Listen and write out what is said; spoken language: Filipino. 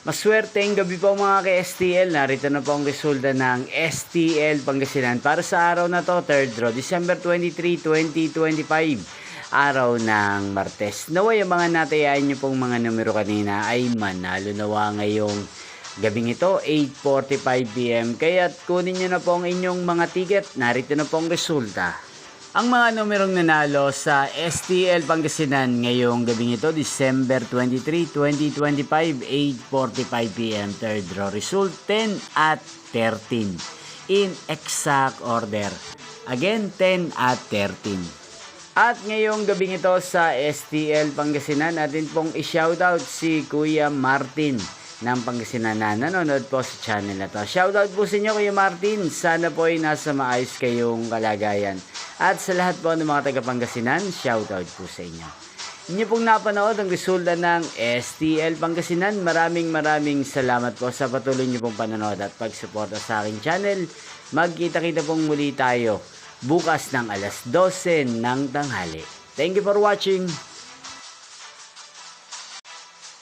Maswerteng gabi po mga ka-STL. Narito na po ang resulta ng STL Pangasinan para sa araw na to, 3rd draw, December 23, 2025. Araw ng Martes. Naway ang mga natayaan nyo pong mga numero kanina ay manalo nawa ngayong gabing ito, 8:45 PM. Kaya't kunin nyo na po ang inyong mga ticket. Narito na po ang resulta. Ang mga numerong nanalo sa STL Pangasinan ngayong gabing ito, December 23, 2025, 8:45 PM, third draw result, 10 at 13. In exact order. Again, 10 at 13. At ngayong gabing ito sa STL Pangasinan, natin pong i-shoutout si Kuya Martin ng Pangasinan na nanonood po sa channel na to. Shoutout po sa inyo Kuya Martin. Sana po ay nasa maayos kayong kalagayan. At sa lahat po ng mga taga Pangasinan, shoutout po sa inyo. Inyo pong napanood ang resulta ng STL Pangasinan. Maraming salamat po sa patuloy nyo pong panonood at pagsuporta sa aking channel. Magkita-kita pong muli tayo bukas ng alas 12 ng tanghali. Thank you for watching.